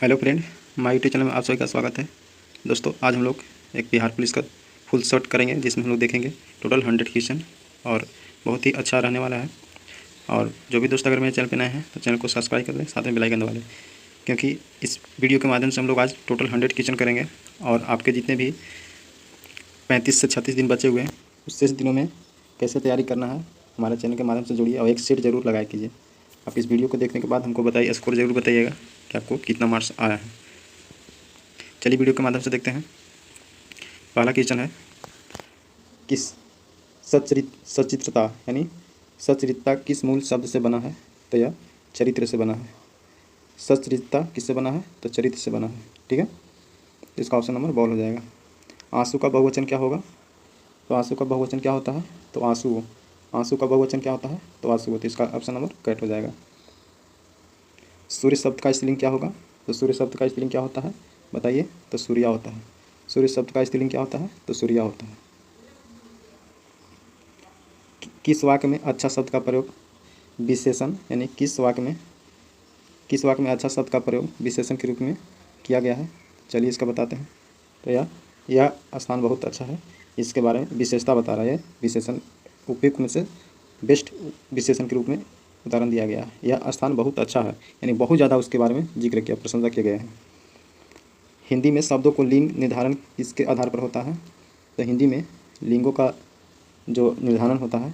Hello friend, my YouTube channel में आप सभी का स्वागत है। दोस्तों, आज हम लोग एक बिहार पुलिस का फुल शॉट करेंगे, जिसमें हम लोग देखेंगे टोटल 100 क्वेश्चन और बहुत ही अच्छा रहने वाला है। और जो भी दोस्त अगर मेरे चैनल पे नए हैं तो चैनल को सब्सक्राइब कर लें, साथ में बेल आइकन दबा लें, क्योंकि इस वीडियो के माध्यम से हम लोग आज टोटल 100 क्वेश्चन करेंगे। और आपके जितने भी 35 से 36 दिन बचे हुए हैं, उस शेष दिनों में कैसे तैयारी करना है, हमारे चैनल के माध्यम से जुड़िए और एक सेट जरूर लगाया कीजिए। आप इस वीडियो को देखने के बाद हमको बताइए, स्कोर जरूर बताइएगा कि आपको कितना मार्क्स आया है। चलिए वीडियो के माध्यम से देखते हैं। पहला क्वेश्चन है, किस सचित्रता यानी सचरित्रता किस मूल शब्द से बना है? तो यह चरित्र से बना है। सचरित्रता किससे बना है? तो चरित्र से बना है। ठीक है, तो इसका ऑप्शन नंबर बॉल हो जाएगा। आंसू का बहुवचन क्या होगा? तो आंसू का बहुवचन क्या होता है? तो आंसू। आंसू का बहुवचन क्या होता है? तो आंसू। तो इसका ऑप्शन नंबर करेक्ट हो जाएगा। सूर्य शब्द का स्त्रीलिंग क्या होगा? तो सूर्य शब्द का स्त्रीलिंग क्या होता है बताइए? तो सूर्या होता है। सूर्य शब्द का स्त्रीलिंग क्या होता है? तो सूर्या होता है। किस वाक्य में अच्छा शब्द का प्रयोग विशेषण यानी किस वाक्य में अच्छा शब्द का प्रयोग विशेषण के रूप में किया गया है? चलिए इसका बताते हैं। तो यह स्थान बहुत अच्छा है, इसके बारे में विशेषता बता रहा है। विशेषण उपयुक्त में से बेस्ट विशेषण के रूप में उदाहरण दिया गया है। यह स्थान बहुत अच्छा है, यानी बहुत ज़्यादा उसके बारे में जिक्र किया, प्रशंसा किया गया है। हिंदी में शब्दों को लिंग निर्धारण किसके आधार पर होता है? तो हिंदी में लिंगों का जो निर्धारण होता है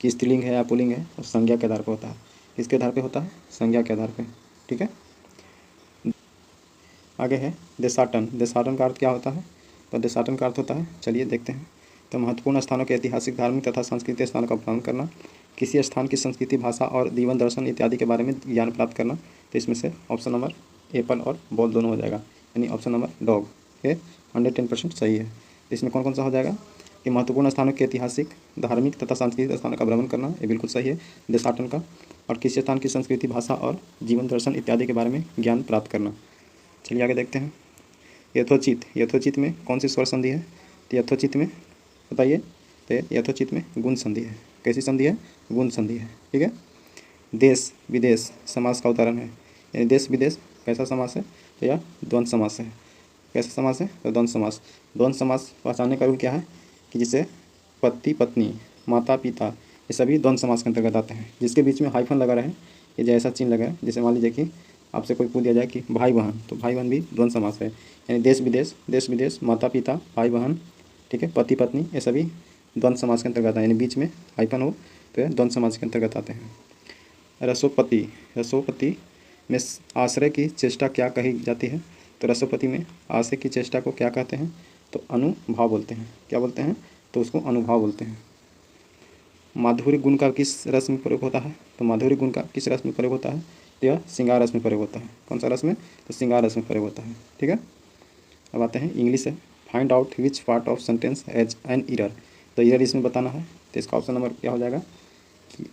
कि स्त्रीलिंग है या पुल्लिंग है, और संज्ञा के आधार पर होता है। किसके आधार पर होता है? संज्ञा के आधार पर। ठीक है, आगे है देशाटन। देशाटन का अर्थ क्या होता है? तो देशाटन का अर्थ होता है, चलिए देखते हैं। तो महत्वपूर्ण स्थानों के ऐतिहासिक, धार्मिक तथा सांस्कृतिक स्थानों का वर्णन करना, किसी स्थान की संस्कृति, भाषा और जीवन दर्शन इत्यादि के बारे में ज्ञान प्राप्त करना। तो इसमें से ऑप्शन नंबर एप्पल और बॉल दोनों हो जाएगा, यानी ऑप्शन नंबर डॉग ये 110% सही है। इसमें कौन कौन सा हो जाएगा कि महत्वपूर्ण स्थानों के ऐतिहासिक, धार्मिक तथा सांस्कृतिक स्थानों का भ्रमण करना, ये बिल्कुल सही है देशाटन का। और किसी स्थान की संस्कृति, भाषा और जीवन दर्शन इत्यादि के बारे में ज्ञान प्राप्त करना। चलिए आगे देखते हैं। यथोचित। यथोचित में कौन सी स्वर संधि है? तो यथोचित में बताइए। तो यथोचित में गुण संधि है। कैसी संधि है? गुण संधि है। ठीक है। देश विदेश समास का उदाहरण है, यानी देश विदेश कैसा समास है? तो यह द्वंद्व समास है। कैसा समास है? तो द्वंद्व समास। द्वंद्व समास पहचानने का रूल क्या है कि जिसे पति पत्नी, माता पिता, ये सभी द्वंद्व समास के अंतर्गत आते हैं। जिसके बीच में हाइफन लगा रहे, ये जैसा चिन्ह लगा है, जैसे मान लीजिए कि आपसे कोई पूछ दिया जाए कि भाई बहन, तो भाई बहन भी द्वंद्व समास है। यानी देश विदेश, माता पिता, भाई बहन, ठीक है, पति पत्नी, ये सभी द्वंद्व समास के अंतर्गत आए, यानी बीच में हाइफन हो तो ये द्वंद्व समास के अंतर्गत आते हैं। रसोपति। रसोपति में आश्रय की चेष्टा क्या कही जाती है? तो रसोपति में आश्रय की चेष्टा को क्या कहते हैं? तो अनुभाव बोलते हैं। क्या बोलते हैं? तो उसको अनुभाव बोलते हैं। माधुर्य गुण का किस रस में प्रयोग होता है? तो माधुर्य गुण का किस रस में प्रयोग होता है? तो यह श्रृंगार रस में प्रयोग होता है। कौन सा रस में? तो श्रृंगार रस में प्रयोग होता है। ठीक है, अब आते हैं इंग्लिश है। Find out which part of sentence has an error. तो ईरर इसमें बताना है, तो इसका ऑप्शन नंबर क्या हो जाएगा कि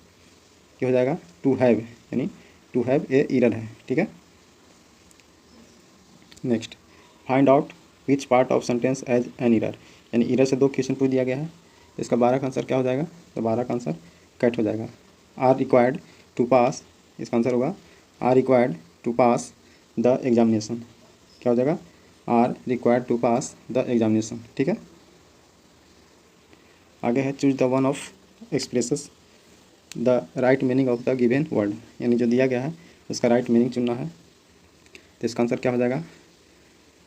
क्या हो जाएगा? टू हैव, यानी टू हैव ए ईरर है। ठीक है, next find out which part of sentence has an error, यानी ईरर से 2 क्वेश्चन पूछ दिया गया है। इसका 12 का आंसर क्या हो जाएगा? तो 12 का आंसर कट हो जाएगा। आर रिक्वायर्ड टू पास, इसका आंसर होगा are required to pass the examination. क्या हो जाएगा? Are required to pass the examination. ठीक है, आगे है choose the one of expresses the right meaning of the given word, यानी जो दिया गया है उसका राइट मीनिंग चुनना है। तो इसका आंसर क्या हो जाएगा?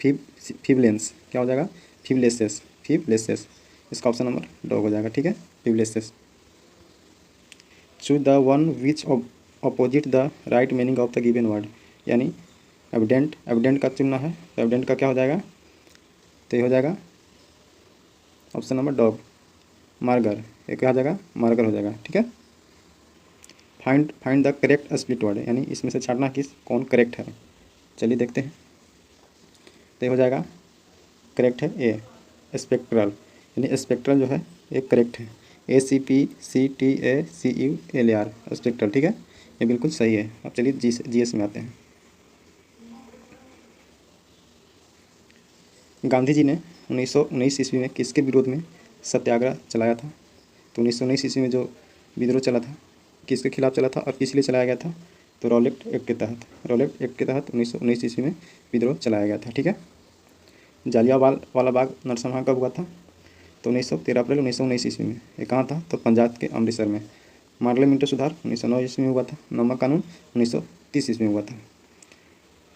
फिवलेंस। क्या हो जाएगा? फिवलेसेस। फिवलेसेस, इसका ऑप्शन नंबर डॉग हो जाएगा। ठीक है, फिवलेसेस। Choose the one which opposite the right meaning of the given word, यानी एविडेंट। एविडेंट का चुनना है, तो एविडेंट का क्या हो जाएगा? तो ये हो जाएगा ऑप्शन नंबर डॉग, मार्गर। ये क्या हो जाएगा? मार्गर हो जाएगा। ठीक है, find the correct split word, यानी इसमें से छाड़ना किस कौन करेक्ट है। चलिए देखते हैं। तो ये हो जाएगा करेक्ट है ए, स्पेक्ट्रल, यानी स्पेक्ट्रल जो है ये करेक्ट है। SPECTRAL, spectral. ठीक है, ये बिल्कुल सही है। अब चलिए जीएस में आते हैं। गांधी जी ने 1919 ईस्वी में किसके विरोध में सत्याग्रह चलाया था? तो 1919 ईस्वी में जो विद्रोह चला था, किसके खिलाफ चला था और किस लिए चलाया गया था? तो रॉलेट एक्ट के तहत, रॉलेट एक्ट के तहत 1919 ईस्वी में विद्रोह चलाया गया था। ठीक है। जालियांवाला बाग नरसंहार कब हुआ था? तो 13 अप्रैल 1919 ईस्वी में। ये कहाँ था? तो पंजाब के अमृतसर में। मार्ले मिंटो सुधार 1909 ईस्वी में हुआ था। नमक कानून 1930 ईस्वी में हुआ था।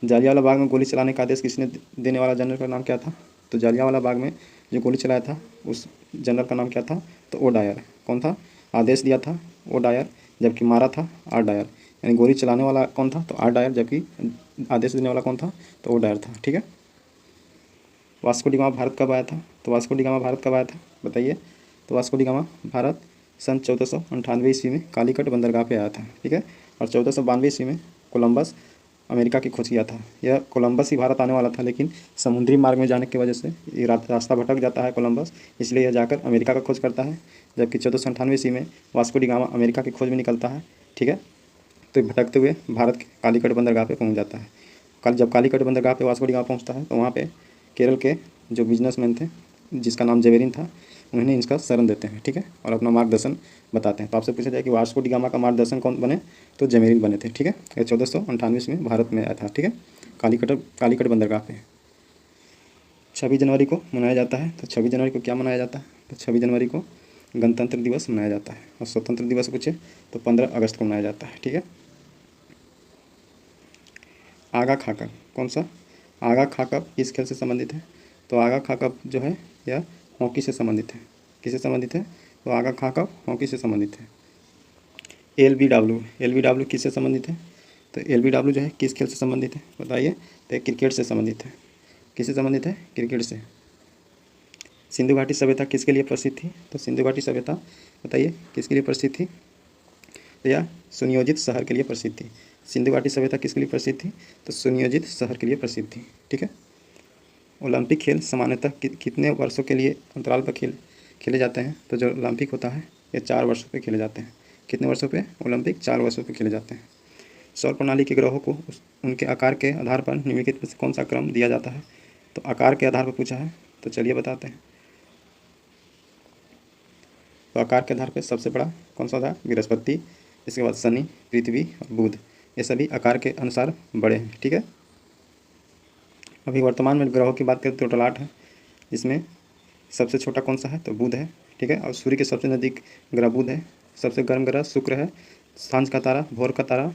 जालियांवाला बाग में गोली चलाने का आदेश किसने देने वाला जनरल का नाम क्या था? तो जालियांवाला बाग में जो गोली चलाया था उस जनरल का नाम क्या था? तो ओ डायर। कौन था? आदेश दिया था ओ डायर, जबकि मारा था आर डायर। यानी गोली चलाने वाला कौन था? तो आर डायर, जबकि आदेश देने वाला कौन था? तो ओ डायर था। ठीक है। वास्को डी गामा भारत कब आया था? तो वास्को डी गामा भारत कब आया था बताइए? तो वास्को डी गामा भारत सन 1498 ईस्वी में कालीकट बंदरगाह पे आया था। ठीक है। और 1492 ईस्वी में कोलंबस अमेरिका की खोज किया था। यह कोलंबस ही भारत आने वाला था, लेकिन समुद्री मार्ग में जाने की वजह से ये रास्ता भटक जाता है कोलंबस, इसलिए यह जाकर अमेरिका का खोज करता है। जबकि 1498 ईस्वी में वास्को डी गामा अमेरिका की खोज में निकलता है। ठीक है। तो भटकते हुए भारत के कालीकट बंदरगाह पे पहुंच जाता है। जब कालीकट बंदरगाह पे वास्को डी गामा पहुंचता है तो वहाँ पे केरल के जो बिजनेसमैन थे जिसका नाम जेवेरिन था, उन्हें इसका शरण देते हैं। ठीक है। और अपना मार्गदर्शन बताते हैं। तो आपसे पूछा जाए कि वास्को डी गामा का मार्गदर्शन कौन बने? तो जेवेरिन बने थे। ठीक है। ये 1498 में भारत में आया था। ठीक है। कालीकट बंदरगाह पे 26 जनवरी को मनाया जाता है। तो 26 जनवरी को क्या मनाया जाता है? तो 26 जनवरी को गणतंत्र दिवस मनाया जाता है। और स्वतंत्र दिवस पूछे तो 15 अगस्त को मनाया जाता है। ठीक है। आगा खाका कौन सा? आगा खाका किस खेल से संबंधित है? तो आगा खाका जो है यह हॉकी से संबंधित है। किससे संबंधित है? तो आगा खाका हॉकी से संबंधित है। एल बी डब्ल्यू किससे संबंधित है? तो एल बी डब्ल्यू जो है किस खेल से संबंधित है बताइए? तो क्रिकेट से संबंधित है। किससे संबंधित है? क्रिकेट से। सिंधु घाटी सभ्यता किसके लिए प्रसिद्ध थी? तो सिंधु घाटी सभ्यता बताइए किसके लिए प्रसिद्ध थी? तो यह सुनियोजित शहर के लिए प्रसिद्ध थी। सिंधु घाटी सभ्यता किसके लिए प्रसिद्ध थी? तो सुनियोजित शहर के लिए प्रसिद्ध थी। ठीक है। ओलंपिक खेल सामान्यतः कितने वर्षों के लिए अंतराल पर खेले जाते हैं? तो जो ओलंपिक होता है ये 4 वर्षों पे खेले जाते हैं। कितने वर्षों पे? ओलंपिक 4 वर्षों पे खेले जाते हैं। सौर प्रणाली के ग्रहों को उनके आकार के आधार पर निम्नलिखित में से कौन सा क्रम दिया जाता है? तो आकार के आधार पर पूछा है, तो चलिए बताते हैं। तो आकार के आधार पर सबसे बड़ा कौन सा था? बृहस्पति। इसके बाद शनि, पृथ्वी और बुध। ये सभी आकार के अनुसार बड़े हैं। ठीक है। अभी वर्तमान में ग्रहों की बात करें तो टोटल 8 है। इसमें सबसे छोटा कौन सा है? तो बुध है। ठीक है। और सूर्य के सबसे नज़दीक ग्रह बुध है। सबसे गर्म ग्रह शुक्र है। सांझ का तारा, भोर का तारा,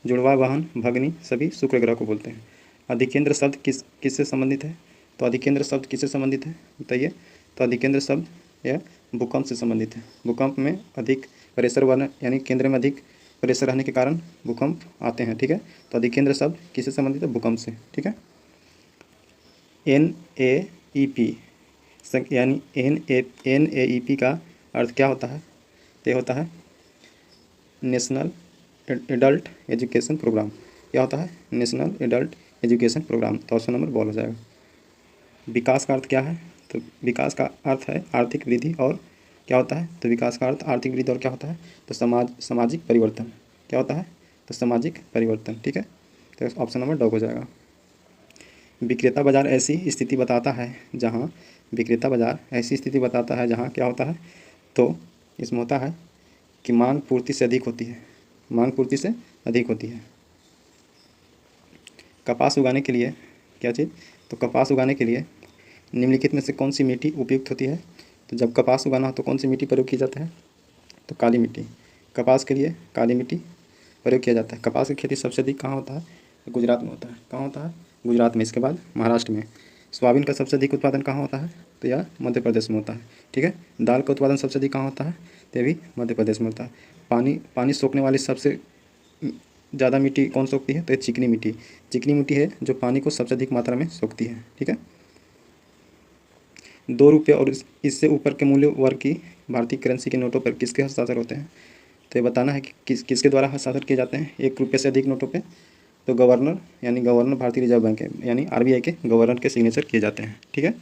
जुड़वा वाहन, भगनी, सभी शुक्र ग्रह को बोलते हैं। अधिकेंद्र शब्द किससे संबंधित है? तो अधिकेंद्र शब्द किससे संबंधित है बताइए? तो अधिकेंद्र शब्द यह भूकंप से संबंधित है। भूकंप में अधिक प्रेशर वाला, यानी केंद्र में अधिक प्रेशर रहने के कारण भूकंप आते हैं। ठीक है। तो अधिकेंद्र शब्द किससे संबंधित है? भूकंप से। ठीक है। NAEP यानी NAEP का अर्थ क्या होता है? तो ये होता है नेशनल एडल्ट एजुकेशन प्रोग्राम। क्या होता है? National adult education programme. तो ऑप्शन नंबर बॉल हो जाएगा। विकास का अर्थ क्या है? तो विकास का अर्थ है आर्थिक वृद्धि और क्या होता है? तो विकास का अर्थ आर्थिक वृद्धि और क्या होता है? तो सामाजिक परिवर्तन। क्या होता है? तो सामाजिक परिवर्तन। ठीक है। तो ऑप्शन नंबर डॉग हो जाएगा। विक्रेता बाजार ऐसी स्थिति बताता है जहाँ विक्रेता बाजार ऐसी स्थिति बताता है जहाँ क्या होता है? तो इसमें होता है कि मांग पूर्ति से अधिक होती है। मांग पूर्ति से अधिक होती है। कपास उगाने के लिए क्या चीज़? तो कपास उगाने के लिए निम्नलिखित में से कौन सी मिट्टी उपयुक्त होती है? तो जब कपास उगाना हो तो कौन सी मिट्टी प्रयोग की जाता है? तो काली मिट्टी। कपास के लिए काली मिट्टी प्रयोग किया जाता है। कपास की खेती सबसे अधिक कहाँ होता है? तो गुजरात में होता है। कहाँ होता है? गुजरात में। इसके बाद महाराष्ट्र में। सोयाबीन का सबसे अधिक उत्पादन कहाँ होता है? तो यह मध्य प्रदेश में होता है। ठीक है। दाल का उत्पादन सबसे अधिक कहाँ होता है? तो ये भी मध्य प्रदेश में होता है। पानी सोखने वाली सबसे ज़्यादा मिट्टी कौन सोखती है? तो ये चिकनी मिट्टी। चिकनी मिट्टी है जो पानी को सबसे अधिक मात्रा में सोखती है। ठीक है। 2 रुपये और इससे ऊपर के मूल्य वर्ग की भारतीय करेंसी के नोटों पर किसके हस्ताक्षर होते हैं? तो ये बताना है कि किसके द्वारा हस्ताक्षर किए जाते हैं 1 रुपये से अधिक नोटों पे? तो गवर्नर भारतीय रिजर्व बैंक है, यानी RBI के गवर्नर के सिग्नेचर किए जाते हैं। ठीक है।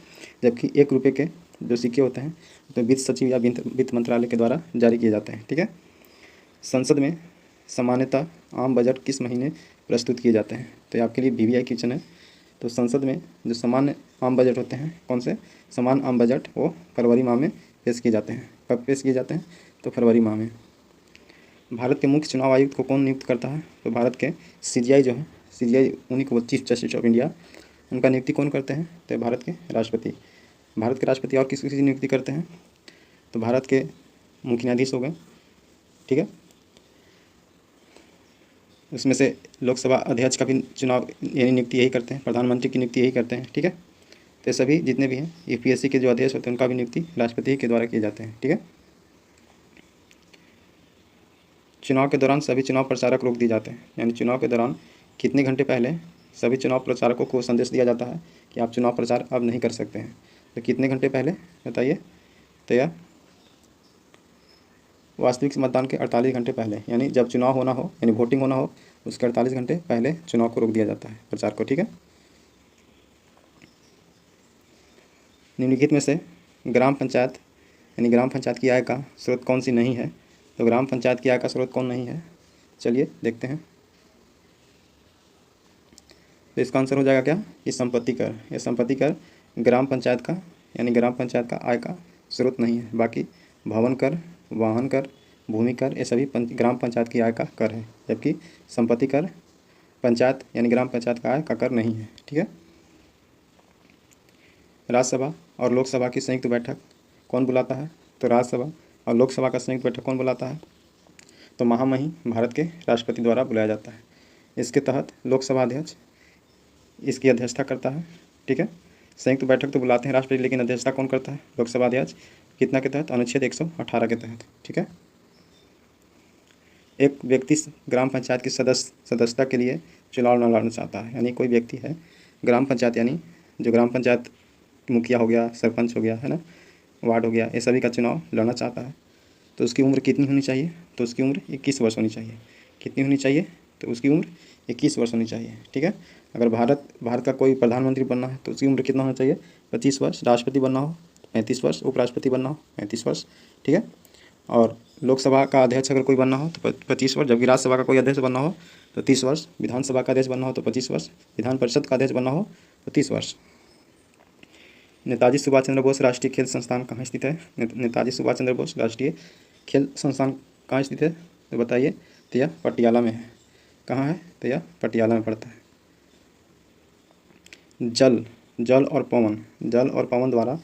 जबकि 1 रुपये के जो सिक्के होते हैं तो वित्त सचिव या वित्त मंत्रालय के द्वारा जारी किए जाते हैं। ठीक है। संसद में सामान्यतः आम बजट किस महीने प्रस्तुत किए जाते हैं? तो ये आपके लिए BBI क्वेश्चन है। तो संसद में जो सामान्य आम बजट होते हैं, कौन से सामान्य आम बजट, वो फरवरी माह में पेश किए जाते हैं। कब पेश किए जाते हैं? तो फरवरी माह में। भारत के मुख्य चुनाव आयुक्त को कौन नियुक्त करता है? तो भारत के सीजीआई जो है, सीजीआई उन्हीं को चीफ जस्टिस ऑफ इंडिया, उनका नियुक्ति कौन करते हैं? तो भारत के राष्ट्रपति। भारत के राष्ट्रपति और किसी नियुक्ति करते हैं? तो भारत के मुख्य न्यायाधीश हो गए, ठीक है। उसमें से लोकसभा अध्यक्ष का भी चुनाव यानी नियुक्ति यही करते हैं, प्रधानमंत्री की नियुक्ति यही करते हैं, ठीक है। तो सभी जितने भी हैं यूपीएससी के जो अध्यक्ष होते हैं उनका भी नियुक्ति राष्ट्रपति के द्वारा किए जाते हैं, ठीक है। चुनाव के दौरान सभी चुनाव प्रचारक रोक दिए जाते हैं, यानी चुनाव के दौरान कितने घंटे पहले सभी चुनाव प्रचारकों को संदेश दिया जाता है कि आप चुनाव प्रचार अब नहीं कर सकते हैं। तो कितने घंटे पहले बताइए? तो यह वास्तविक मतदान के 48 घंटे पहले, यानी जब चुनाव होना हो, यानी वोटिंग होना हो, उसके 48 घंटे पहले चुनाव को रोक दिया जाता है, प्रचार को, ठीक है। निम्नलिखित में से ग्राम पंचायत यानी ग्राम पंचायत की आय का स्रोत कौन सी नहीं है? तो ग्राम पंचायत की आय का स्रोत कौन नहीं है? चलिए देखते हैं। तो इसका आंसर हो जाएगा क्या? ये संपत्ति कर। ये संपत्ति कर ग्राम पंचायत का यानी ग्राम पंचायत का आय का स्रोत नहीं है। बाकी भवन कर, वाहन कर, भूमि कर, ये सभी ग्राम पंचायत की आय का कर है, जबकि संपत्ति कर पंचायत यानी ग्राम पंचायत का आय का कर नहीं है, ठीक है। राज्यसभा और लोकसभा की संयुक्त बैठक कौन बुलाता है? तो राज्यसभा और लोकसभा का संयुक्त बैठक कौन बुलाता है? तो महामहिम भारत के राष्ट्रपति द्वारा बुलाया जाता है। इसके तहत लोकसभा अध्यक्ष इसकी अध्यक्षता करता है, ठीक है। संयुक्त बैठक तो बुलाते हैं राष्ट्रपति, लेकिन अध्यक्षता कौन करता है? लोकसभा अध्यक्ष। कितना के तहत? अनुच्छेद 118 के तहत, ठीक है। एक व्यक्ति ग्राम पंचायत की सदस्यता के लिए चुनाव लड़ना चाहता है, यानी कोई व्यक्ति है ग्राम पंचायत यानी जो ग्राम पंचायत मुखिया हो गया, सरपंच हो गया, है ना, वार्ड हो गया, ये सभी का चुनाव लड़ना चाहता है। तो उसकी उम्र कितनी होनी चाहिए? तो उसकी उम्र 21 वर्ष होनी चाहिए। कितनी होनी चाहिए? तो उसकी उम्र 21 वर्ष होनी चाहिए, ठीक है। अगर भारत का कोई प्रधानमंत्री बनना है तो उसकी उम्र कितना होना चाहिए? 25 वर्ष। राष्ट्रपति बनना हो 35 वर्ष। उपराष्ट्रपति बनना हो 35 वर्ष, ठीक है। और लोकसभा का अध्यक्ष अगर कोई बनना हो तो 25 वर्ष, जबकि राज्यसभा का कोई अध्यक्ष बनना हो तो 30 वर्ष, विधानसभा का अध्यक्ष बनना हो तो 25 वर्ष, विधान परिषद का अध्यक्ष बनना हो तो 30 वर्ष। नेताजी सुभाष चंद्र बोस राष्ट्रीय खेल संस्थान कहाँ स्थित है? नेताजी सुभाष चंद्र बोस राष्ट्रीय खेल संस्थान कहाँ स्थित है? तो बताइए। तो यह पटियाला में है। कहाँ है? तो यह पटियाला में पड़ता है। जल और पवन द्वारा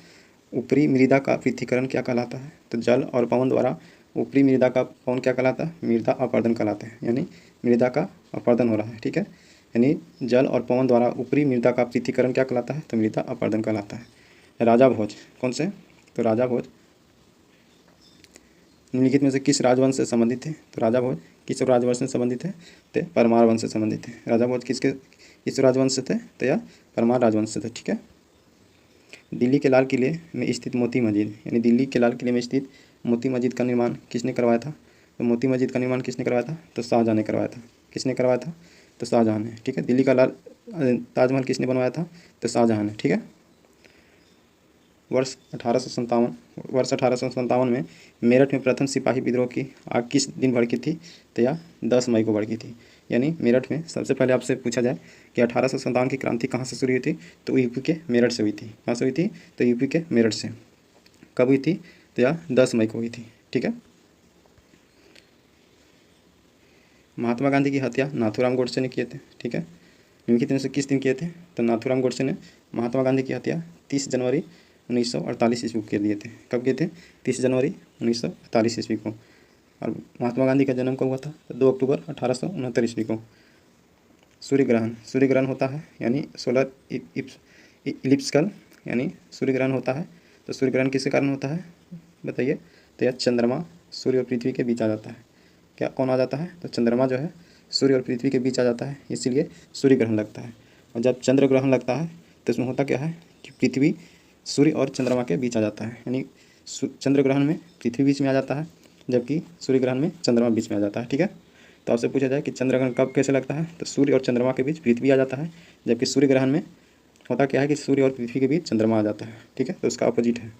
ऊपरी मृदा का पृथक्करण क्या कहलाता है? तो जल और पवन द्वारा ऊपरी मृदा का पवन क्या कहलाता है? मृदा अपरदन कहलाता है, यानी मृदा का अपरदन हो रहा है, ठीक है। यानी जल और पवन द्वारा ऊपरी मृदा का पृथक्करण क्या कहलाता है? तो मृदा अपरदन कहलाता है। राजा भोज कौन से? तो राजा भोज निम्नलिखित में से किस राजवंश से संबंधित थे? तो राजा भोज किस राजवंश से संबंधित है? तो परमार वंश से संबंधित है। राजा भोज किस राजवंश से थे? तो यह परमार राजवंश से थे, ठीक है। दिल्ली के लाल किले में स्थित मोती मस्जिद, यानी दिल्ली के लाल किले में स्थित मोती मस्जिद का निर्माण किसने करवाया था? तो मोती मस्जिद का निर्माण किसने करवाया था? तो शाहजहाँ ने करवाया था। किसने करवाया था? तो शाहजहाँ ने, ठीक है। दिल्ली का लाल ताजमहल किसने बनवाया था? तो शाहजहाँ ने, ठीक है। वर्ष 1857 में मेरठ में प्रथम सिपाही विद्रोह की आग किस दिन भड़की थी? तो यह 10 मई को भड़की थी। यानी मेरठ में सबसे पहले आपसे पूछा जाए कि 1857 की क्रांति कहाँ से शुरू हुई थी? तो यूपी के मेरठ से हुई थी। कहाँ से हुई थी? तो यूपी के मेरठ से। कब हुई थी? तो यह 10 मई को हुई थी, ठीक है। महात्मा गांधी की हत्या नाथूराम गोडसे ने किए थे, ठीक है। निम्नलिखित में से किस दिन किए थे? तो नाथूराम गोडसे ने महात्मा गांधी की हत्या 30 जनवरी 1948 ईस्वी को कर दिए थे। कब किए थे? 30 जनवरी 1948 ईस्वी को। और महात्मा गांधी का जन्म कब हुआ था? तो 2 अक्टूबर 1869 ईस्वी को। सूर्य ग्रहण होता है, यानी सोलर इलिप्टिकल, यानी सूर्य ग्रहण होता है। तो सूर्य ग्रहण किसके कारण होता है? बताइए। तो यह चंद्रमा सूर्य और पृथ्वी के बीच आ जाता है। क्या कौन आ जाता है? तो चंद्रमा जो है सूर्य और पृथ्वी के बीच आ जाता है, इसीलिए सूर्य ग्रहण लगता है। और जब चंद्र ग्रहण लगता है तो इसमें होता क्या है कि पृथ्वी सूर्य और चंद्रमा के बीच आ जाता है, यानी चंद्र ग्रहण में पृथ्वी बीच में आ जाता है, जबकि सूर्य ग्रहण में चंद्रमा बीच में आ जाता है, ठीक है। तो आपसे पूछा जाए कि चंद्र ग्रहण कब कैसे लगता है? तो सूर्य और चंद्रमा के बीच पृथ्वी आ जाता है, जबकि सूर्य ग्रहण में होता क्या है कि सूर्य और पृथ्वी के बीच चंद्रमा आ जाता है, ठीक है। तो उसका अपोजिट है।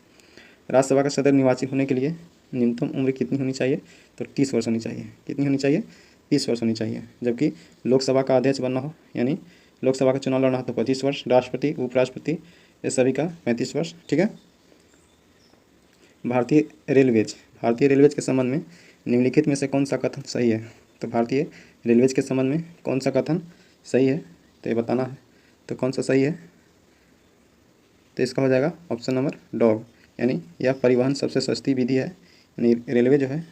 राज्यसभा का सदस्य निर्वाचित होने के लिए न्यूनतम उम्र कितनी होनी चाहिए? तो 30 वर्ष होनी चाहिए। कितनी होनी चाहिए? 30 वर्ष होनी चाहिए। जबकि लोकसभा का अध्यक्ष बनना हो, यानी लोकसभा का चुनाव लड़ना हो तो 25 वर्ष। राष्ट्रपति, उपराष्ट्रपति, ये सभी का 35 वर्ष, ठीक है। भारतीय रेलवेज के संबंध में निम्नलिखित में से कौन सा कथन सही है? तो भारतीय रेलवेज के संबंध में कौन सा कथन सही है, तो ये बताना है। तो कौन सा सही है? तो इसका हो जाएगा ऑप्शन नंबर डॉग, यानी यह परिवहन सबसे सस्ती विधि है। यानी रेलवे जो है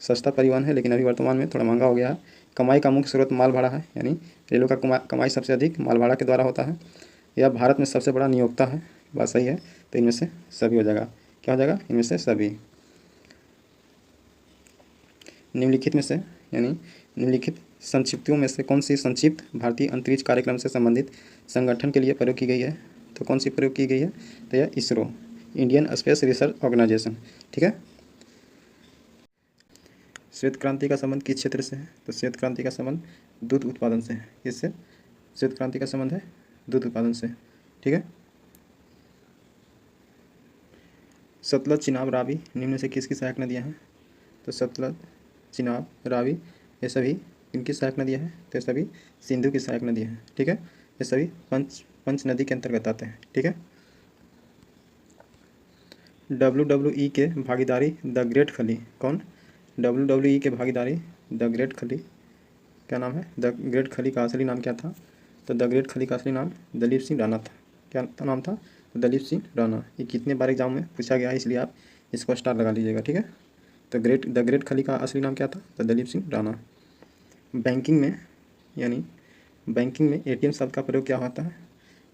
सस्ता परिवहन है, लेकिन अभी वर्तमान में थोड़ा महंगा हो गया है। कमाई का मुख्य स्रोत माल भाड़ा है, यानी रेलवे का कमाई सबसे अधिक माल भाड़ा के द्वारा होता है। यह भारत में सबसे बड़ा नियोक्ता है, बात सही है। तो इनमें से सभी हो जाएगा। क्या हो जाएगा? इनमें से सभी। निम्नलिखित में से यानी निम्नलिखित संक्षिप्तियों में से कौन सी संक्षिप्त भारतीय अंतरिक्ष कार्यक्रम से संबंधित संगठन के लिए प्रयोग की गई है? तो कौन सी प्रयोग की गई है? तो यह ISRO, Indian space research organisation. ठीक है। श्वेत क्रांति का संबंध किस क्षेत्र से है? तो श्वेत क्रांति का संबंध दूध उत्पादन से है। किससे? श्वेत क्रांति का संबंध है दूध उत्पादन से। ठीक है। सतलज, चिनाब, रावी निम्न में से किसकी सहायक नदियाँ हैं? तो सतलज, चिनाब, रावी ये सभी इनकी सहायक नदियाँ हैं। तो ये सभी सिंधु की सहायक नदियाँ हैं। ठीक है। ये सभी पंच नदी के अंतर्गत आते हैं। ठीक है। WWE के भागीदारी द ग्रेट खली कौन? WWE के भागीदारी द ग्रेट खली क्या नाम है? द ग्रेट खली का असली नाम क्या था? तो द ग्रेट खली का असली नाम दलीप सिंह राणा था। क्या नाम था? दलीप सिंह राणा। ये कितने बार एग्जाम में पूछा गया है, इसलिए आप इसको स्टार लगा लीजिएगा। ठीक है। तो द ग्रेट खली का असली नाम क्या था? तो दलीप सिंह राणा। बैंकिंग में यानी बैंकिंग में ATM शब्द का प्रयोग क्या होता है?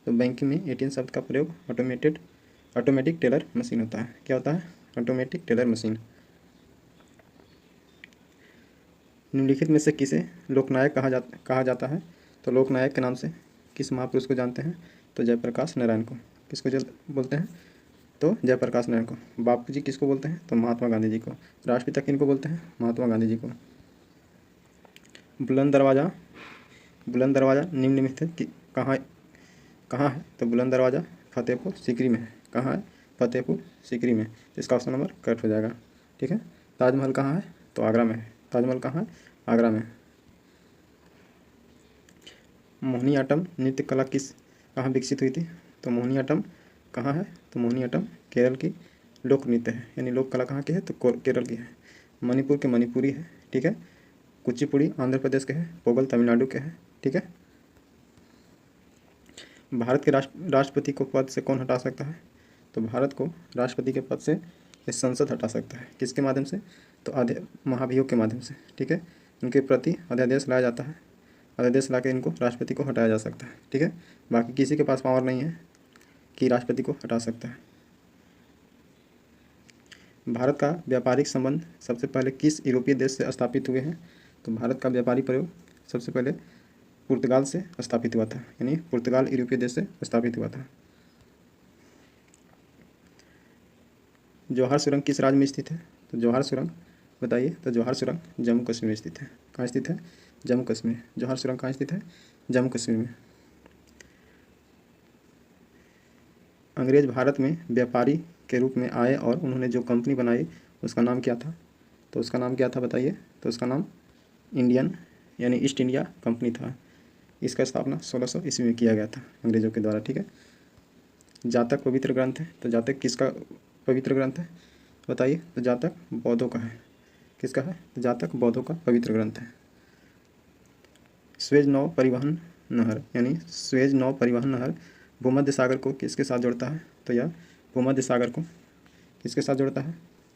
तो बैंकिंग में ATM शब्द का प्रयोग ऑटोमेटिक टेलर मशीन होता है। क्या होता है? Automatic teller machine. निम्नलिखित में से किसे लोकनायक कहा जाता है? तो लोकनायक के नाम से किस महापुरुष को जानते हैं? तो जयप्रकाश नारायण को। किसको बोलते हैं? तो जयप्रकाश नारायण को। बापू जी किसको बोलते हैं? तो महात्मा गांधी जी को। राष्ट्रपिता किनको बोलते हैं? महात्मा गांधी जी को। बुलंद दरवाज़ा निम्न में से कहाँ है? तो बुलंद दरवाज़ा फतेहपुर सीकरी में है। कहाँ है? फतेहपुर सीकरी में। इसका ऑप्शन नंबर कट हो जाएगा। ठीक है। ताजमहल कहाँ है? तो आगरा में है। ताजमहल कहाँ है? आगरा में। मोहिनीअट्टम नृत्य कला कहाँ विकसित हुई थी? तो मोहिनीअट्टम कहाँ है? तो मोहिनीअट्टम केरल की लोक नृत्य है, यानी लोक कला कहाँ की है? तो केरल की है। मणिपुर के मणिपुरी है। ठीक है। कुचिपुड़ी आंध्र प्रदेश के हैं। पोगल तमिलनाडु के हैं। ठीक है। भारत के राष्ट्रपति को पद से कौन हटा सकता है? तो भारत को राष्ट्रपति के पद से संसद हटा सकता है। किसके माध्यम से? तो महाभियोग के माध्यम से। ठीक है। उनके प्रति अध्यादेश लाया जाता है। अध्यादेश ला के इनको राष्ट्रपति को हटाया जा सकता है। ठीक है। बाकी किसी के पास पावर नहीं है कि राष्ट्रपति को हटा सकता है। भारत का व्यापारिक संबंध सबसे पहले किस यूरोपीय देश से स्थापित हुए हैं? तो भारत का व्यापारी प्रयोग सबसे पहले पुर्तगाल से स्थापित हुआ था, यानी पुर्तगाल यूरोपीय देश से स्थापित हुआ था। जौहर सुरंग किस राज्य में स्थित है? तो जौहर सुरंग बताइए। तो जौहर सुरंग जम्मू कश्मीर में स्थित है। कहाँ स्थित है? जम्मू कश्मीर। जौहर सुरंग कहाँ स्थित है? जम्मू कश्मीर में। अंग्रेज भारत में व्यापारी के रूप में आए और उन्होंने जो कंपनी बनाई उसका नाम क्या था? तो उसका नाम क्या था बताइए। तो उसका नाम इंडियन यानी ईस्ट इंडिया कंपनी था। इसका स्थापना 1600 ईस्वी में किया गया था अंग्रेज़ों के द्वारा। ठीक है। जातक पवित्र ग्रंथ है। तो जातक किसका पवित्र ग्रंथ है बताइए। तो जातक बौद्धों का है। किसका है? तो जातक बौद्धों का पवित्र ग्रंथ है। स्वेज नौ परिवहन नहर भूमध्य सागर को किसके साथ जोड़ता है? तो यह भूमध्य सागर को किसके साथ जोड़ता है?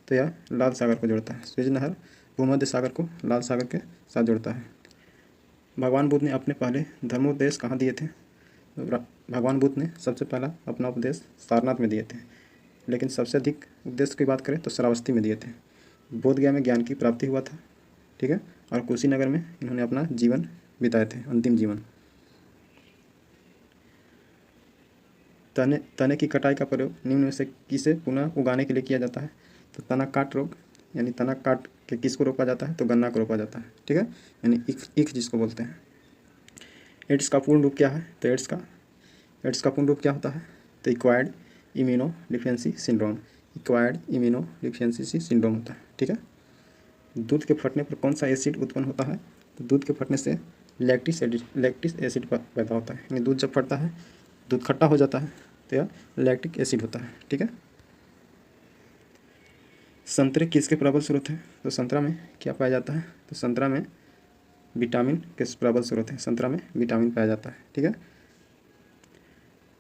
तो यह लाल सागर को जोड़ता है। स्वेज नहर भूमध्य सागर को लाल सागर के साथ जोड़ता है। भगवान बुद्ध ने अपने पहले धर्मोपदेश कहाँ दिए थे? भगवान बुद्ध ने सबसे पहला अपना उपदेश सारनाथ में दिए थे, लेकिन सबसे अधिक उपदेश की बात करें तो श्रावस्ती में दिए थे। बोध गया में ज्ञान की प्राप्ति हुआ था। ठीक है। और कुशीनगर में इन्होंने अपना जीवन बिताए थे, अंतिम जीवन। तने की कटाई का प्रयोग निम्न में से किसे पुनः उगाने के लिए किया जाता है? तो तना काट रोग यानी तना काट के किसको रोपा जाता है? तो गन्ना को रोपा जाता है। ठीक है। यानी ईख जिसको बोलते हैं। एड्स का पूर्ण रूप क्या है? तो एड्स का पूर्ण रूप क्या होता है? तो acquired immuno deficiency syndrome. Acquired immuno deficiency syndrome होता है। ठीक है। दूध के फटने पर कौन सा एसिड उत्पन्न होता है? तो दूध के फटने से लैक्टिक एसिड पैदा होता है, यानी दूध जब फटता है दूध खट्टा हो जाता है तो यह लैक्टिक एसिड होता है। ठीक है। संतरे किसके प्रबल स्रोत हैं? तो संतरा में क्या पाया जाता है? तो संतरा में विटामिन के प्रबल स्रोत हैं। संतरा में विटामिन पाया जाता है। ठीक है।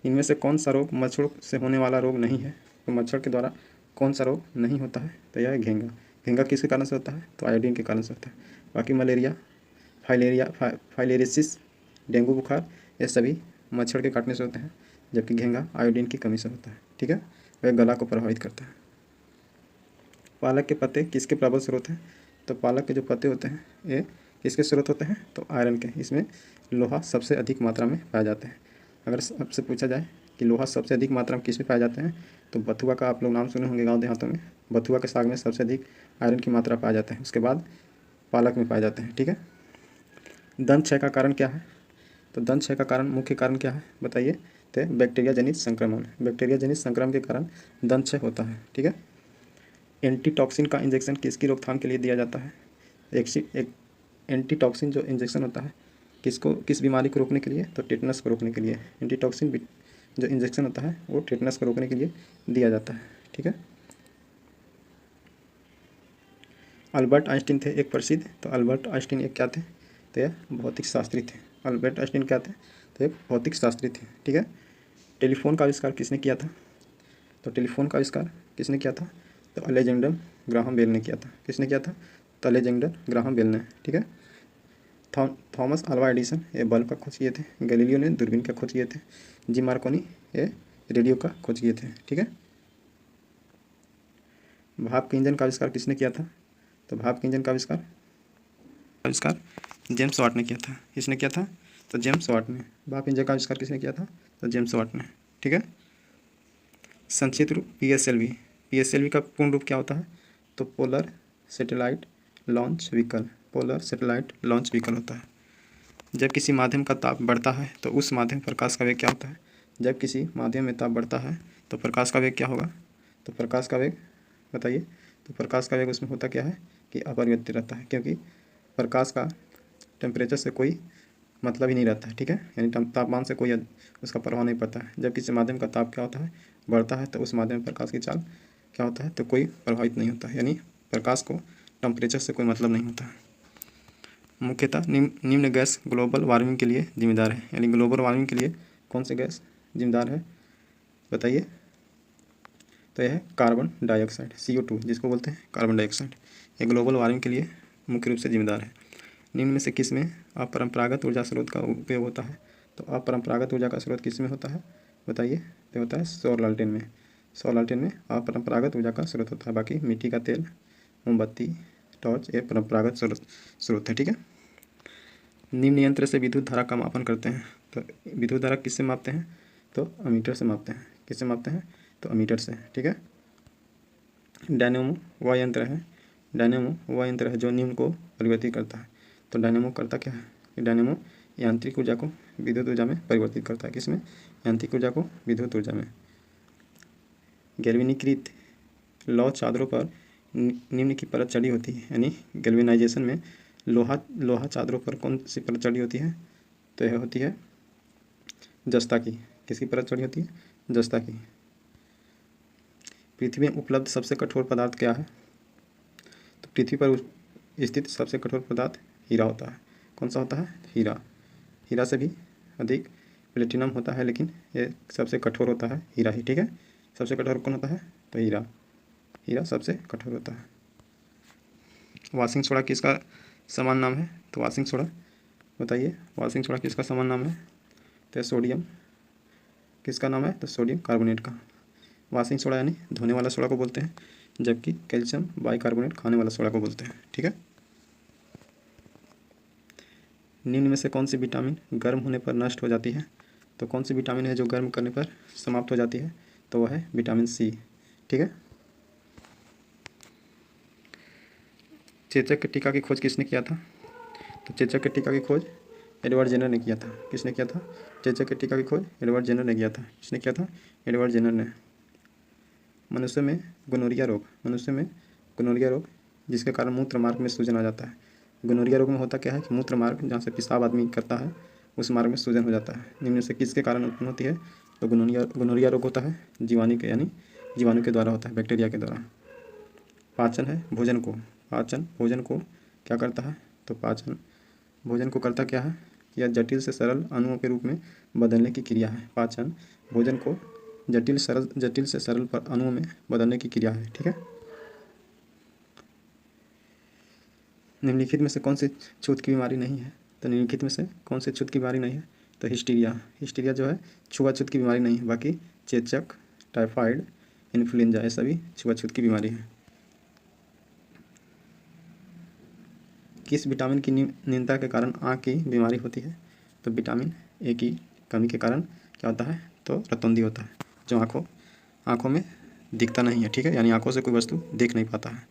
इनमें से कौन सा रोग मच्छरों से होने वाला रोग नहीं है? तो मच्छर के द्वारा कौन सा रोग नहीं होता है? तो यह है घेंगा। घेंगा किसके कारण से होता है? तो आयोडीन के कारण से होता है। बाकी मलेरिया, फाइलेरियासिस, डेंगू बुखार, ये सभी मच्छर के काटने से होते हैं, जबकि घेंगा आयोडीन की कमी से होता है। ठीक है। वह गला को प्रभावित करता है। पालक के पत्ते किसके प्रबल स्रोत हैं? तो पालक के जो पत्ते होते हैं ये किसके स्रोत होते हैं? तो आयरन के। इसमें लोहा सबसे अधिक मात्रा में पाया जाता है। अगर आपसे पूछा जाए कि लोहा सबसे अधिक मात्रा में किस में पाए जाते हैं, तो बथुआ का आप लोग नाम सुने होंगे गाँव देहातों में। बथुआ के साग में सबसे अधिक आयरन की मात्रा पाया जाता है। उसके बाद पालक में पाए जाते हैं। ठीक है। दंत क्षय का कारण क्या है? तो दंत क्षय का कारण, मुख्य कारण क्या है बताइए? तो बैक्टीरिया जनित संक्रमण। बैक्टीरिया जनित संक्रमण के कारण दंत क्षय होता है। ठीक है। एंटीटॉक्सिन का इंजेक्शन किसकी रोकथाम के लिए दिया जाता है? एक एंटीटॉक्सिन जो इंजेक्शन होता है किसको, किस बीमारी को रोकने के लिए? तो टेटनस को रोकने के लिए एंटीटॉक्सिन जो इंजेक्शन होता है वो टेटनस को रोकने के लिए दिया जाता है। ठीक है। अल्बर्ट आइंस्टीन थे एक प्रसिद्ध। तो अल्बर्ट आइंस्टीन एक क्या थे? तो यह भौतिक शास्त्री थे। अल्बर्ट आइंस्टीन क्या थे? तो एक भौतिक शास्त्री थे। ठीक है। टेलीफोन का आविष्कार किसने किया था? तो टेलीफोन का आविष्कार किसने किया था? तो अलेक्जेंडर ग्राहम बेल ने किया था। किसने किया था? तो अलेक्जेंडर ग्राहम बेल ने। ठीक है। थॉमस अल्वा एडिसन ये बल्ब का खोज किए थे। गैलीलियो ने दूरबीन का खोज किए थे। जी मार्कोनी ये रेडियो का खोज किए थे। ठीक है। भाप के इंजन का आविष्कार किसने किया था? तो भाप के इंजन का आविष्कार जेम्स वाट ने किया था। किसने किया था? तो जेम्स वाट ने। भाप इंजन का आविष्कार किसने किया था? तो जेम्स वाट ने। ठीक है। संक्षिप्त रूप PSLV। PSLV का पूर्ण रूप क्या होता है? तो polar satellite launch vehicle. Polar satellite launch vehicle होता है। जब किसी माध्यम का ताप बढ़ता है तो उस माध्यम प्रकाश का वेग क्या होता है? जब किसी माध्यम में ताप बढ़ता है तो प्रकाश का वेग क्या होगा? तो प्रकाश का वेग बताइए। तो प्रकाश का वेग उसमें होता क्या है कि अपरिवर्तित रहता है, क्योंकि प्रकाश का टेम्परेचर से कोई मतलब ही नहीं रहता है। ठीक है। यानी तापमान से कोई उसका प्रभाव नहीं पड़ता है। जब किसी माध्यम का ताप क्या होता है? बढ़ता है, तो उस माध्यम में प्रकाश की चाल क्या होता है? तो कोई प्रभावित नहीं होता है। यानी प्रकाश को टेम्परेचर से कोई मतलब नहीं होता है। मुख्यतः निम्न गैस ग्लोबल वार्मिंग के लिए जिम्मेदार है। यानी ग्लोबल वार्मिंग के लिए कौन सी गैस जिम्मेदार है बताइए? तो यह है कार्बन डाइऑक्साइड, CO2 जिसको बोलते हैं कार्बन डाइऑक्साइड। ये ग्लोबल वार्मिंग के लिए मुख्य रूप से जिम्मेदार है। निम्न में से किस में अपरंपरागत ऊर्जा स्रोत का उपयोग होता है? तो अपरंपरागत ऊर्जा का स्रोत किस में होता है बताइए? तो होता है सौर लालटेन में। सौर लालटेन में अपरंपरागत ऊर्जा का स्रोत होता है। बाकी मिट्टी का तेल, मोमबत्ती, टॉर्च ये परंपरागत स्रोत है। ठीक है। निम्न यंत्र से विद्युत धारा का मापन करते हैं। तो विद्युत धारा किससे मापते हैं? तो अमीटर से मापते हैं। किससे मापते हैं? तो अमीटर से। ठीक है। डायनेमो वह यंत्र है, डायनेमो वह यंत्र है जो निम्न को परिवर्तित करता है। तो डायनेमो करता क्या है? कि डायनेमो यांत्रिक ऊर्जा को विद्युत ऊर्जा में परिवर्तित करता है। किसमें? यांत्रिक ऊर्जा को विद्युत ऊर्जा में। गैल्वेनीकृत लौह चादरों पर निम्न की परत चढ़ी होती है। यानी गैल्वेनाइजेशन में लोहा चादरों पर कौन सी परत चढ़ी होती है? तो यह होती है जस्ता की। किसकी परत चढ़ी होती है? जस्ता की। पृथ्वी में उपलब्ध सबसे कठोर पदार्थ क्या है? तो पृथ्वी पर स्थित सबसे कठोर पदार्थ हीरा होता है। कौन सा होता है? हीरा। हीरा से भी अधिक प्लेटिनम होता है, लेकिन ये सबसे कठोर होता है हीरा ही। ठीक है। सबसे कठोर कौन होता है? तो हीरा। हीरा सबसे कठोर होता है। वाशिंग सोडा किसका समान नाम है? तो वाशिंग सोडा बताइए। वाशिंग सोडा किसका समान नाम है? तो सोडियम किसका नाम है? तो सोडियम कार्बोनेट का। वाशिंग सोडा यानी धोने वाला सोडा को बोलते हैं, जबकि कैल्शियम बाइकार्बोनेट खाने वाला सोडा को बोलते हैं। ठीक है। निम्न में से कौन सी विटामिन गर्म होने पर नष्ट हो जाती है? तो कौन सी विटामिन है जो गर्म करने पर समाप्त हो जाती है? तो वह है विटामिन C। ठीक है। चेचक के टीका की खोज किसने किया था? तो चेचक के टीका की खोज एडवर्ड जेनर ने किया था। किसने किया था? चेचक के टीका की खोज एडवर्ड जेनर ने किया था। किसने किया था? एडवर्ड जेनर ने। मनुष्य में गोनोरिया रोग जिसके कारण मूत्र मार्ग में सूजन आ जाता है। गोनोरिया रोग में होता क्या है कि मूत्र मार्ग जहाँ से पेशाब आदमी करता है उस मार्ग में सूजन हो जाता है। निम्न से किसके कारण उत्पन्न होती है? तो गोनोरिया रोग होता है जीवाणु के, यानी जीवाणु के द्वारा होता है, बैक्टीरिया के द्वारा। पाचन है भोजन को, पाचन भोजन को क्या करता है, तो पाचन भोजन को करता क्या है, यह जटिल से सरल अणुओं के रूप में बदलने की क्रिया है। पाचन भोजन को जटिल से सरल अणुओं में बदलने की क्रिया है। ठीक है। निम्नलिखित में से कौन सी छूत की बीमारी नहीं है, तो निम्नलिखित में से कौन सी छूत की बीमारी नहीं है, तो हिस्टीरिया जो है छुआछूत की बीमारी नहीं है। बाकी चेचक, टाइफाइड, इन्फ्लुएंजा ये सभी छुआछूत की बीमारी है। किस विटामिन की न्यूनता के कारण आँख की बीमारी होती है, तो विटामिन ए की कमी के कारण क्या होता है, तो रतौंधी होता है, जो आँखों में दिखता नहीं है। ठीक है, यानी आँखों से कोई वस्तु देख नहीं पाता है।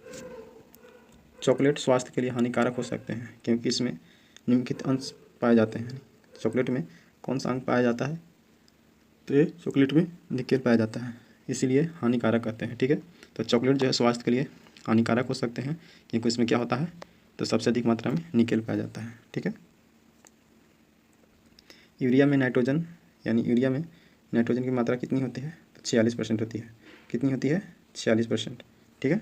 चॉकलेट स्वास्थ्य के लिए हानिकारक हो सकते हैं क्योंकि इसमें निम्नलिखित अंश पाए जाते हैं। चॉकलेट में कौन सा अंग पाया जाता है, तो ये चॉकलेट में निकेल पाया जाता है, इसीलिए हानिकारक कहते हैं। ठीक है, तो चॉकलेट जो है स्वास्थ्य के लिए हानिकारक हो सकते हैं क्योंकि इसमें क्या होता है, तो सबसे अधिक मात्रा में निकेल पाया जाता है। ठीक है। यूरिया में नाइट्रोजन की मात्रा कितनी होती है, तो 46% होती है। कितनी होती है, 46%। ठीक है।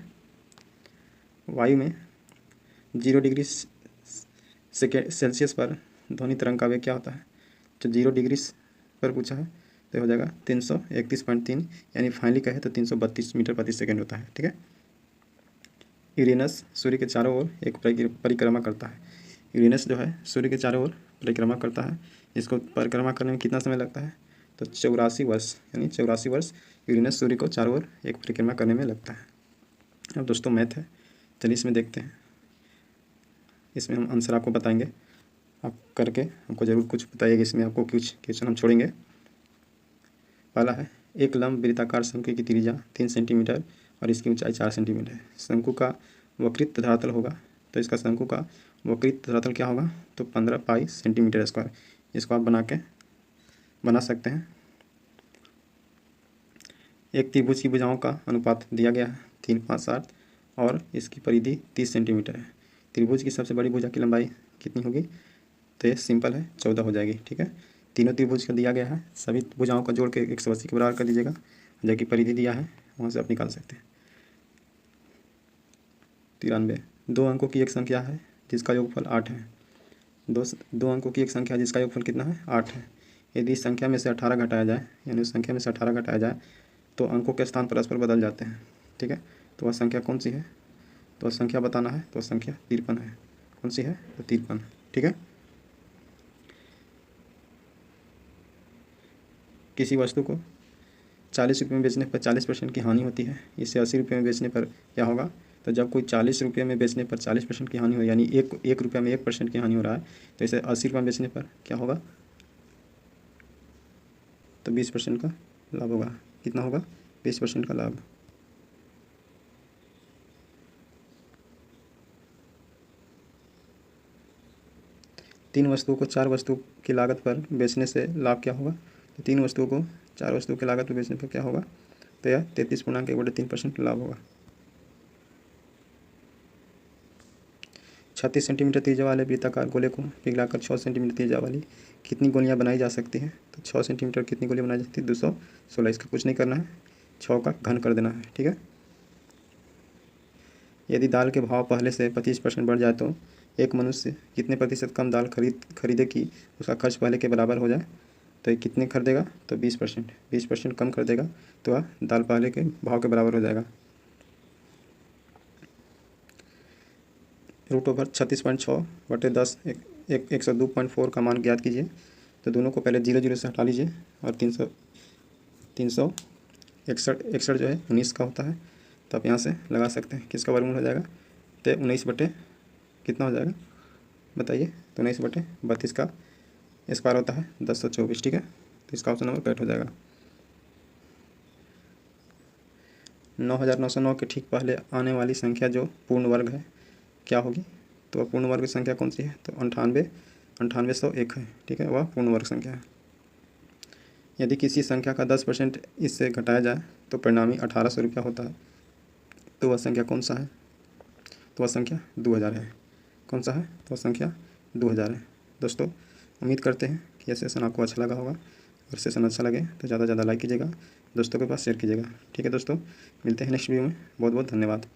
वायु में 0 डिग्री सेल्सियस पर ध्वनि तरंग का वेग क्या होता है, तो 0 डिग्री पर पूछा है तो हो जाएगा 331.3, यानी फाइनली कहे तो 332 मीटर प्रति सेकंड होता है। ठीक है। यूरेनस सूर्य के चारों ओर एक परिक्रमा करता है। यूरेनस जो है सूर्य के चारों ओर परिक्रमा करता है। इसको परिक्रमा करने में कितना समय लगता है, तो 84 वर्ष, यानी 84 वर्ष यूरेनस सूर्य को चारों ओर एक परिक्रमा करने में लगता है। अब दोस्तों मैथ है, चलिए इसमें देखते हैं। इसमें हम आंसर आपको बताएंगे, आप करके हमको ज़रूर कुछ बताइएगा। इसमें आपको कुछ क्वेश्चन हम छोड़ेंगे। पहला है, एक लंब वृत्ताकार शंकु की त्रिज्या 3 सेंटीमीटर और इसकी ऊंचाई 4 सेंटीमीटर है। शंकु का वक्रित धरातल होगा, तो इसका शंकु का वक्रित धरातल क्या होगा, तो 15 पाई सेंटीमीटर स्क्वायर। इसको आप बना सकते हैं। एक त्रिभुज की भुजाओं का अनुपात दिया गया है 3, 5, 7 और इसकी परिधि 30 सेंटीमीटर है। त्रिभुज की सबसे बड़ी भुजा की लंबाई कितनी होगी, तो ये सिंपल है, 14 हो जाएगी। ठीक है। तीनों त्रिभुज का दिया गया है, सभी भुजाओं का जोड़ के 180 के बराबर कर दीजिएगा। जो कि परिधि दिया है वहाँ से आप निकाल सकते हैं। 93, 2 अंकों की एक संख्या है जिसका योगफल 8 है। दो अंकों की एक संख्या जिसका योगफल कितना है, 8 है। यदि इस संख्या में से 18 घटाया जाए, यानी उस संख्या में से 18 घटाया जाए तो अंकों के स्थान परस्पर बदल जाते हैं। ठीक है, तो वह संख्या कौन सी है, तो संख्या बताना है, तो संख्या 53 है। कौन सी है, तो 53। ठीक है। किसी वस्तु को 40 रुपये में बेचने पर 40% की हानि होती है। इसे 80 रुपये में बेचने पर क्या होगा, तो जब कोई 40 रुपये में बेचने पर 40% की हानि हो, यानी एक रुपये में 1% की हानि हो रहा है, तो इसे 80 रुपये में बेचने पर क्या होगा, तो 20% का लाभ होगा। कितना होगा, 20% का लाभ। तीन वस्तुओं को 4 वस्तु की लागत पर बेचने से लाभ क्या होगा, तो 3 वस्तुओं को 4 वस्तुओं की लागत पर बेचने पर क्या होगा, तो यह 33.1/3% लाभ होगा। 36 सेंटीमीटर त्रिज्या वाले वृत्ताकार गोले को पिघलाकर 6 सेंटीमीटर त्रिज्या वाली कितनी गोलियां बनाई जा सकती हैं, तो 6 सेंटीमीटर कितनी गोलियां बनाई जाती है, 216। इसका कुछ नहीं करना है, 6 का घन कर देना है। ठीक है। यदि दाल के भाव पहले से 25% बढ़ जाए तो एक मनुष्य कितने प्रतिशत कम दाल खरीदे कि उसका खर्च पहले के बराबर हो जाए, तो ये कितने खरीदेगा, तो 20% कम कर देगा, तो वह दाल पहले के भाव के बराबर हो जाएगा। √36.6/10 102.4 का मान ज्ञात कीजिए। तो दोनों को पहले 0 0 से हटा लीजिए और 361 जो है 19 का होता है, तो आप यहाँ से लगा सकते हैं किसका वर्गमूल हो जाएगा, तो 19 बटे कितना हो जाएगा बताइए, तो 19/32 का स्क्वायर होता है 1024। ठीक है, तो इसका ऑप्शन नंबर करेक्ट हो जाएगा। 9909 के ठीक पहले आने वाली संख्या जो पूर्ण वर्ग है क्या होगी, तो वह पूर्ण वर्ग संख्या कौन सी है, तो 9801 है। ठीक है, वह पूर्ण वर्ग संख्या है। यदि किसी संख्या का 10% इससे घटाया जाए तो परिणामी 1800 रुपया होता है, तो वह संख्या कौन सा है, तो वह संख्या 2000 है। कौन सा है, तो वह संख्या 2000 है। दोस्तों उम्मीद करते हैं कि यह सेशन आपको अच्छा लगा होगा। अगर सेशन अच्छा लगे तो ज़्यादा से ज़्यादा लाइक कीजिएगा, दोस्तों के पास शेयर कीजिएगा। ठीक है दोस्तों, मिलते हैं नेक्स्ट वीडियो में। बहुत बहुत धन्यवाद।